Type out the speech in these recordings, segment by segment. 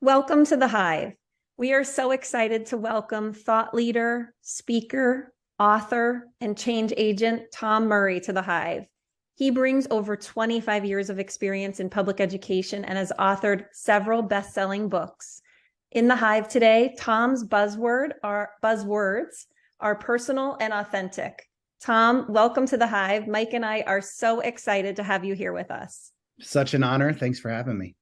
Welcome to the Hive. We are so excited to welcome thought leader, speaker, author, and change agent Tom Murray to the Hive. He brings over 25 years of experience in public education and has authored several best-selling books. In the Hive today, Tom's buzzwords are personal and authentic. Tom, welcome to the Hive. Mike and I are so excited to have you here with us. Such an honor. Thanks for having me.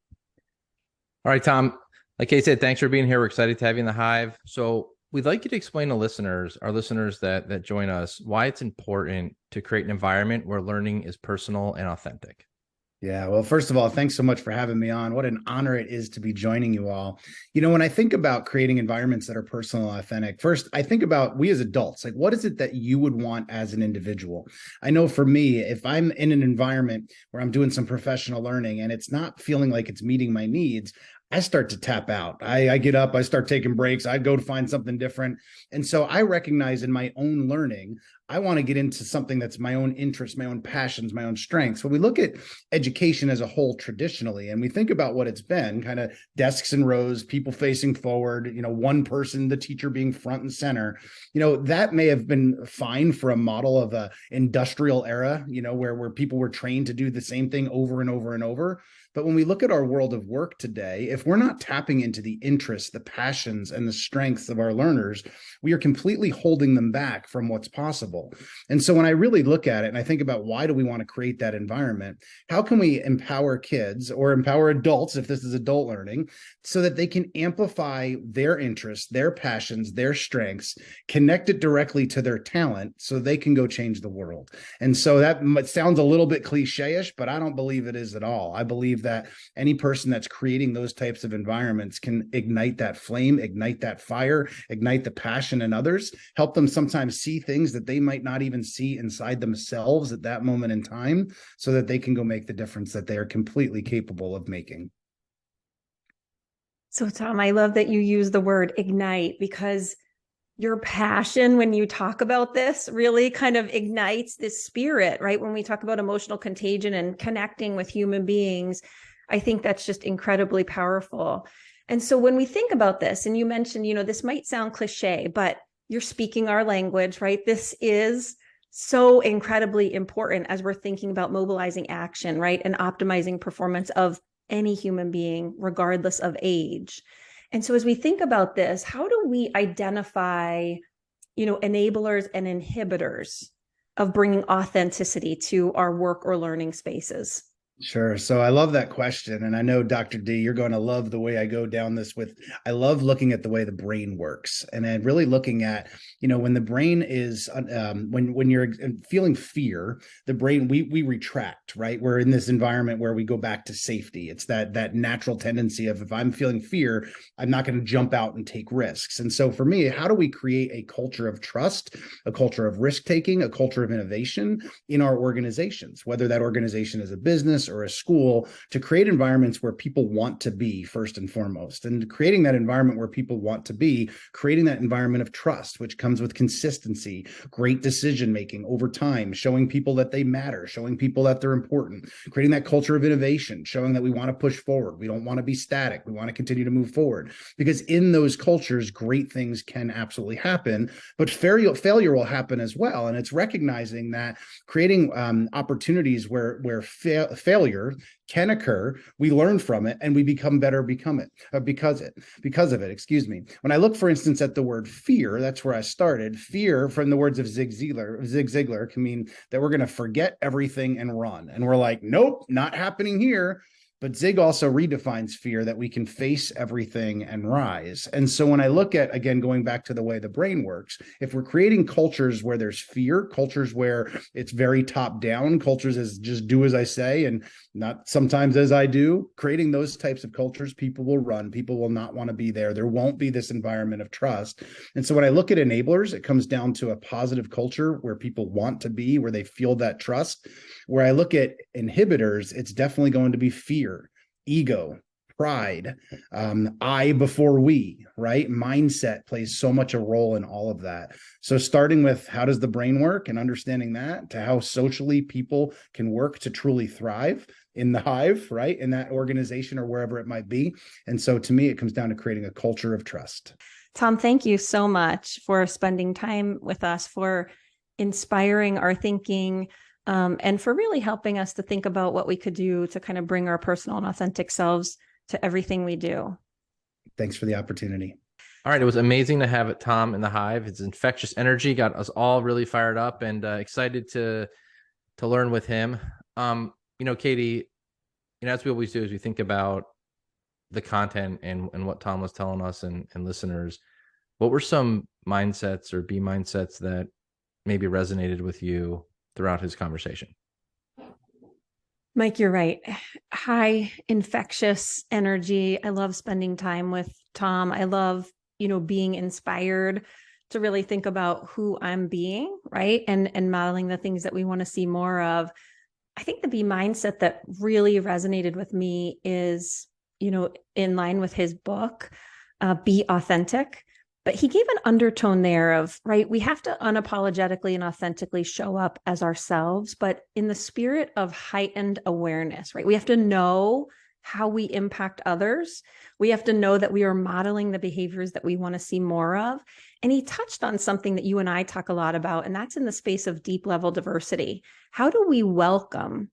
All right, Tom. Like I said, thanks for being here. We're excited to have you in the Hive. So we'd like you to explain to our listeners that join us, why it's important to create an environment where learning is personal and authentic. Yeah, well, first of all, thanks so much for having me on. What an honor it is to be joining you all. You know, when I think about creating environments that are personal and authentic, first, I think about we as adults, like what is it that you would want as an individual? I know for me, if I'm in an environment where I'm doing some professional learning and it's not feeling like it's meeting my needs, I start to tap out. I get up, I start taking breaks, I go to find something different. And so I recognize in my own learning, I want to get into something that's my own interests, my own passions, my own strengths. When we look at education as a whole traditionally, and we think about what it's been, kind of desks and rows, people facing forward, one person, the teacher being front and center, that may have been fine for a model of a industrial era, where people were trained to do the same thing over and over and over. But when we look at our world of work today, if we're not tapping into the interests, the passions, and the strengths of our learners, we are completely holding them back from what's possible. And so when I really look at it and I think about why do we want to create that environment, how can we empower kids or empower adults, if this is adult learning, so that they can amplify their interests, their passions, their strengths, connect it directly to their talent so they can go change the world. And so that sounds a little bit cliche-ish, but I don't believe it is at all. I believe that any person that's creating those types of environments can ignite that flame, ignite that fire, ignite the passion in others, help them sometimes see things that they might not even see inside themselves at that moment in time, so that they can go make the difference that they are completely capable of making. So Tom, I love that you use the word ignite, because your passion when you talk about this really kind of ignites this spirit, right? When we talk about emotional contagion and connecting with human beings, I think that's just incredibly powerful. And so when we think about this, and you mentioned, this might sound cliche, but you're speaking our language, right? This is so incredibly important as we're thinking about mobilizing action, right? And optimizing performance of any human being, regardless of age. And so as we think about this, how do we identify, enablers and inhibitors of bringing authenticity to our work or learning spaces? Sure. So I love that question. And I know, Dr. D, you're going to love the way I go down this I love looking at the way the brain works, and then really looking at, when the brain is, when you're feeling fear, the brain, we retract, right? We're in this environment where we go back to safety. It's that natural tendency of, if I'm feeling fear, I'm not going to jump out and take risks. And so for me, how do we create a culture of trust, a culture of risk-taking, a culture of innovation in our organizations, whether that organization is a business or a school, to create environments where people want to be first and foremost, and creating that environment where people want to be, creating that environment of trust, which comes with consistency, great decision making over time, showing people that they matter, showing people that they're important, creating that culture of innovation, showing that we want to push forward. We don't want to be static. We want to continue to move forward, because in those cultures, great things can absolutely happen, but failure will happen as well. And it's recognizing that creating opportunities where failure can occur, we learn from it, and we become better because of it. Excuse me. When I look, for instance, at the word fear, that's where I started. Fear, from the words of Zig Ziglar, can mean that we're going to forget everything and run. And we're like, nope, not happening here. But Zig also redefines fear, that we can face everything and rise. And so when I look at, again, going back to the way the brain works, if we're creating cultures where there's fear, cultures where it's very top down, cultures as just do as I say and not sometimes as I do, creating those types of cultures, people will run. People will not want to be there. There won't be this environment of trust. And so when I look at enablers, it comes down to a positive culture where people want to be, where they feel that trust. Where I look at inhibitors, it's definitely going to be fear, ego, pride, I before we, right? Mindset plays so much a role in all of that. So starting with how does the brain work and understanding that, to how socially people can work to truly thrive, in the Hive, right? In that organization or wherever it might be. And so to me, it comes down to creating a culture of trust. Tom, thank you so much for spending time with us, for inspiring our thinking, and for really helping us to think about what we could do to kind of bring our personal and authentic selves to everything we do. Thanks for the opportunity. All right. It was amazing to have Tom in the Hive. His infectious energy got us all really fired up and excited to learn with him. Katie, as we always do, as we think about the content and what Tom was telling us and listeners, what were some mindsets or B mindsets that maybe resonated with you throughout his conversation? Mike, you're right. High infectious energy. I love spending time with Tom. I love, being inspired to really think about who I'm being, right? And modeling the things that we want to see more of. I think the B mindset that really resonated with me is, in line with his book, Be Authentic. But he gave an undertone there of, right, we have to unapologetically and authentically show up as ourselves, but in the spirit of heightened awareness, right? We have to know how we impact others. We have to know that we are modeling the behaviors that we want to see more of. And he touched on something that you and I talk a lot about, and that's in the space of deep level diversity. How do we welcome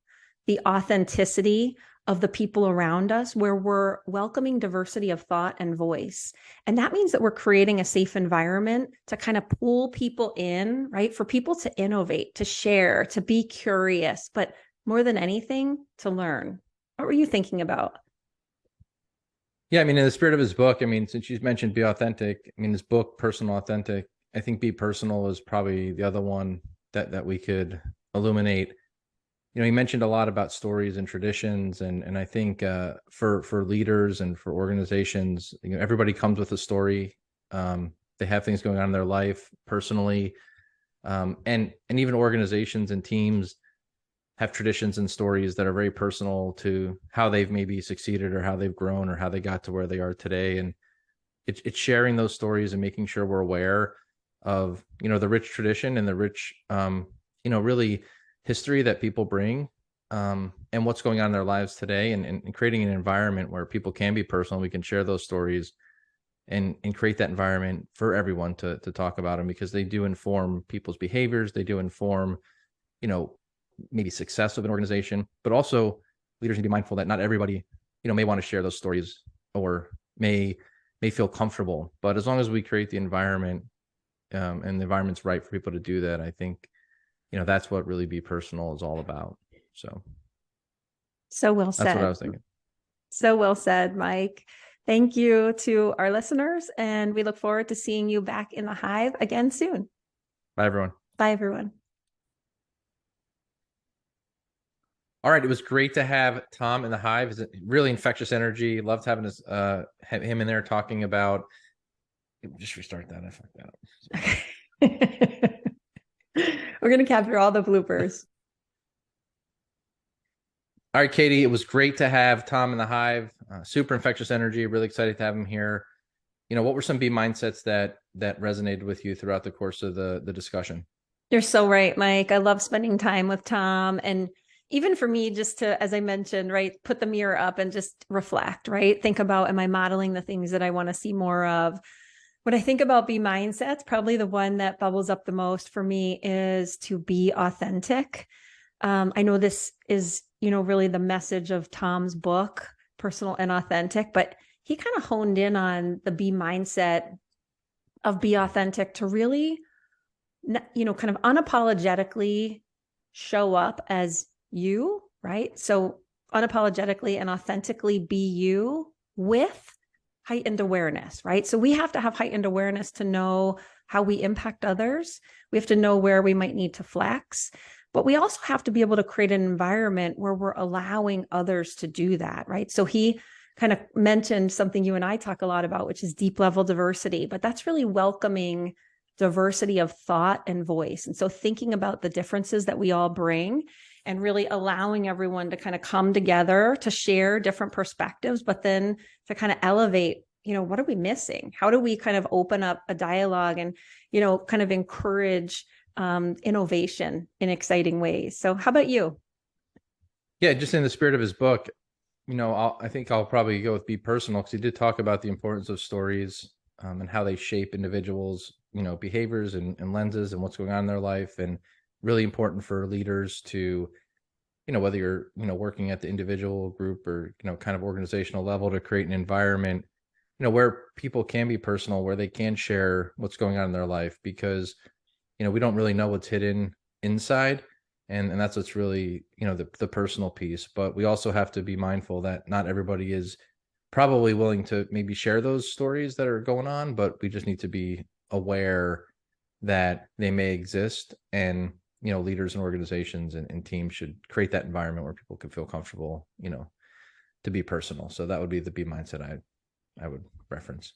the authenticity of the people around us, where we're welcoming diversity of thought and voice? And that means that we're creating a safe environment to kind of pull people in, right? For people to innovate, to share, to be curious, but more than anything, to learn. What were you thinking about? Yeah, in the spirit of his book, since you mentioned Be Authentic, his book, Personal Authentic, I think Be Personal is probably the other one that we could illuminate. He mentioned a lot about stories and traditions, and I think for leaders and for organizations, everybody comes with a story. They have things going on in their life personally, and even organizations and teams have traditions and stories that are very personal to how they've maybe succeeded or how they've grown or how they got to where they are today. And it's sharing those stories and making sure we're aware of the rich tradition and the rich really history that people bring, and what's going on in their lives today, and creating an environment where people can be personal. We can share those stories and create that environment for everyone to talk about them, because they do inform people's behaviors. They do inform, maybe success of an organization, but also leaders need to be mindful that not everybody, may want to share those stories or may feel comfortable. But as long as we create the environment, and the environment's right for people to do that, I think, that's what really Be Personal is all about. So well said. That's what I was thinking. So well said, Mike. Thank you to our listeners, and we look forward to seeing you back in the Hive again soon. Bye, everyone. Bye, everyone. All right. It was great to have Tom in the Hive. It's really infectious energy. Loved having him in there talking about. Just restart that. I fucked that up. We're going to capture all the bloopers. All right, Katie, it was great to have Tom in the Hive. Super infectious energy. Really excited to have him here. What were some B mindsets that resonated with you throughout the course of the discussion? You're so right, Mike. I love spending time with Tom. And even for me, just to, as I mentioned, right, put the mirror up and just reflect, right? Think about, am I modeling the things that I want to see more of? When I think about B mindsets, probably the one that bubbles up the most for me is to be authentic. I know this is, really the message of Tom's book, Personal and Authentic, but he kind of honed in on the B mindset of be authentic to really, kind of unapologetically show up as you, right? So unapologetically and authentically be you with heightened awareness, right? So we have to have heightened awareness to know how we impact others. We have to know where we might need to flex, but we also have to be able to create an environment where we're allowing others to do that, right? So he kind of mentioned something you and I talk a lot about, which is deep level diversity, but that's really welcoming diversity of thought and voice. And so thinking about the differences that we all bring and really allowing everyone to kind of come together to share different perspectives, but then to kind of elevate, what are we missing? How do we kind of open up a dialogue and, kind of encourage innovation in exciting ways? So how about you? Yeah, just in the spirit of his book, I think I'll probably go with be personal, because he did talk about the importance of stories, and how they shape individuals, behaviors and lenses and what's going on in their life, and really important for leaders to, whether you're, working at the individual, group, or, kind of organizational level, to create an environment, where people can be personal, where they can share what's going on in their life, because, we don't really know what's hidden inside. And that's what's really, the personal piece. But we also have to be mindful that not everybody is probably willing to maybe share those stories that are going on, but we just need to be aware that they may exist. And, leaders and organizations and teams should create that environment where people can feel comfortable, to be personal. So that would be the be mindset I would reference.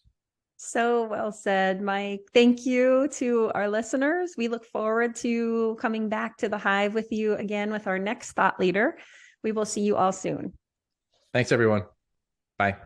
So well said, Mike. Thank you to our listeners. We look forward to coming back to the Hive with you again with our next thought leader. We will see you all soon. Thanks, everyone. Bye.